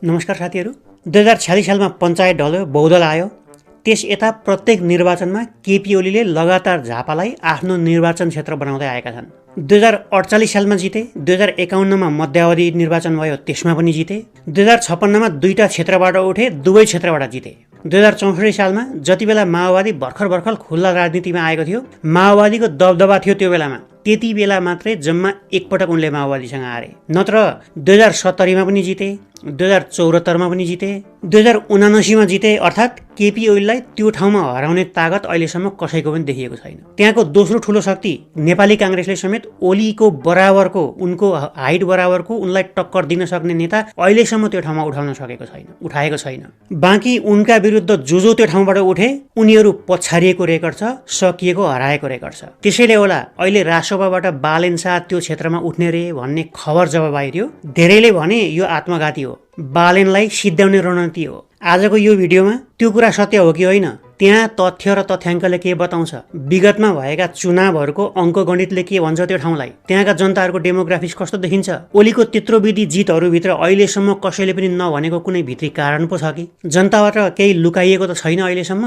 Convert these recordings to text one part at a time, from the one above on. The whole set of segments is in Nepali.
नमस्कार साथीहरू। 2046 सालमा पञ्चायत ढल्यो, बहुदल आयो। त्यस यता प्रत्येक निर्वाचनमा केपी ओलीले लगातार झापालाई आफ्नो निर्वाचन क्षेत्र बनाउँदै आएका छन्। 2048 सालमा जिते, 2051 मा मध्यावधि निर्वाचन भयो, त्यसमा पनि जिते। 2056 मा दुईटा क्षेत्रबाट उठे, दुवै क्षेत्रबाट जिते। 2064 सालमा जति बेला माओवादी भर्खर खुल्ला राजनीतिमा आएको थियो, माओवादीको दबदबा थियो त्यो बेलामा, त्यति बेला मात्रै जम्मा एकपटक उनले माओवादीसँग हारे। नत्र 2070 मा पनि जिते, 2074 मा पनि जिते, 2079 मा जिते। अर्थात् केपी ओलीलाई त्यो ठाउँमा हराउने तागत अहिलेसम्म कसैको पनि देखिएको छैन। त्यहाँको दोस्रो ठुलो शक्ति नेपाली कांग्रेसले समेत ओलीको बराबरको, उनको हाइट बराबरको, उनलाई टक्कर दिन सक्ने नेता अहिलेसम्म त्यो ठाउँमा उठाएको छैन। बाँकी उनका विरुद्ध जो त्यो ठाउँबाट उठे, उनीहरू पछारिएको रेकर्ड छ, सकिएको, हराएको रेकर्ड छ। त्यसैले होला अहिले रासोपाबाट बालेन शाह त्यो क्षेत्रमा उठ्ने रे भन्ने खबर जब बाहिरियो, धेरैले भने यो आत्मघाती हो, बालेनलाई सिद्ध्याउने रणनीति हो। आजको यो भिडियोमा त्यो कुरा सत्य हो कि होइन, त्यहाँ तथ्य र तथ्याङ्कले के बताउँछ, विगतमा भएका चुनावहरूको अङ्कगणितले के भन्छ त्यो ठाउँलाई, त्यहाँका जनताहरूको डेमोग्राफिक्स कस्तो देखिन्छ, ओलीको त्यत्रो विधि जितहरूभित्र अहिलेसम्म कसैले पनि नभनेको कुनै भित्री कारण पो छ कि, जनताबाट केही लुकाइएको त छैन अहिलेसम्म।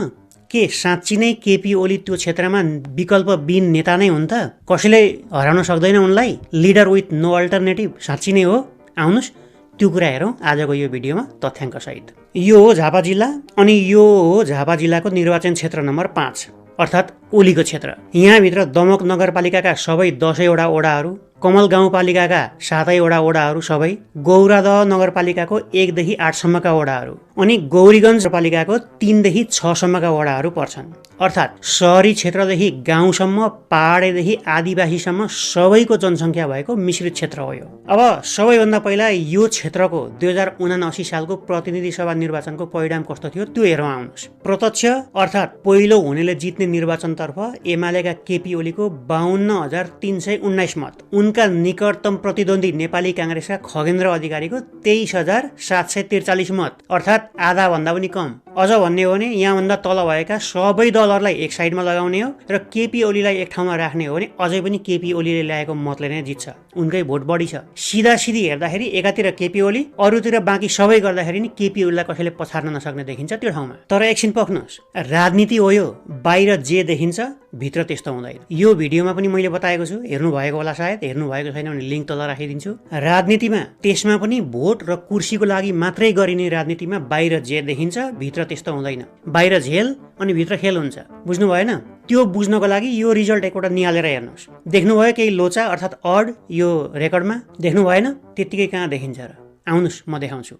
के साँच्ची नै केपी ओली त्यो क्षेत्रमा विकल्पविहीन नेता नै हुन् त? कसैले हराउन सक्दैन उनलाई? लिडर विथ नो अल्टरनेटिभ साँच्ची नै हो? आउनुहोस् त्यो कुरा हेरौँ आजको यो भिडियोमा तथ्याङ्क सहित। यो हो झापा जिल्ला, अनि यो हो झापा जिल्लाको निर्वाचन क्षेत्र नम्बर 5 अर्थात् ओलीको क्षेत्र। यहाँभित्र दमक नगरपालिकाका सबै 10 वटा ओडाहरू, कमल गाउँपालिकाका 7 वटा ओडाहरू सबै, गौरादह नगरपालिकाको 1 देखि 8 सम्मका वडाहरू, अनि गौरीगञ्ज पालिकाको 3 देखि 6 सम्मका वडाहरू पर्छन्। अर्थात् सहरी क्षेत्रदेखि गाउँसम्म, पहाडेदेखि आदिवासीसम्म सबैको जनसङ्ख्या भएको मिश्रित क्षेत्र हो यो। अब सबैभन्दा पहिला यो क्षेत्रको 2079 सालको प्रतिनिधि सभा निर्वाचनको परिणाम कस्तो थियो त्यो हेरौँ आउनुहोस्। प्रत्यक्ष अर्थात् पहिलो हुनेले जित्ने निर्वाचनतर्फ एमालेका केपी ओलीको 52,319 मत, उनका निकटतम प्रतिद्वन्दी नेपाली कांग्रेसका खगेन्द्र अधिकारीको 23,743 मत, अर्थात् आधा भन्दा पनि कम। अझ भन्ने हो भने यहाँभन्दा तल भएका सबै दलहरूलाई एक साइडमा लगाउने हो र केपी ओलीलाई एक ठाउँमा राख्ने हो भने अझै पनि केपी ओलीले ल्याएको मतले नै जित्छ, उनकै भोट बढी छ। सिधासिधी हेर्दाखेरि एकातिर केपी ओली, अरूतिर बाँकी सबै गर्दाखेरि नि केपी ओलीलाई कसैले पछार्न नसक्ने देखिन्छ त्यो ठाउँमा। तर एकछिन पख्नुहोस्, राजनीति हो यो, बाहिर जे देखिन्छ भित्र त्यस्तो हुँदैन। यो भिडियोमा पनि मैले बताएको छु, हेर्नु भएको होला, सायद हेर्नु भएको छैन भने लिङ्क तल राखिदिन्छु। राजनीतिमा, त्यसमा पनि भोट र कुर्सीको लागि मात्रै गरिने राजनीतिमा बाहिर जे देखिन्छ भित्र त्यस्तो हुँदैन। बाहिर झेल अनि भित्र खेल हुन्छ, बुझ्नु भएन? त्यो बुझ्नको लागि यो रिजल्ट एकपल्ट निहालेर हेर्नुहोस्। देख्नुभयो केही लोचा अर्थात् अड यो रेकर्डमा? देख्नु भएन? त्यत्तिकै कहाँ देखिन्छ र? आउनुहोस् म देखाउँछु।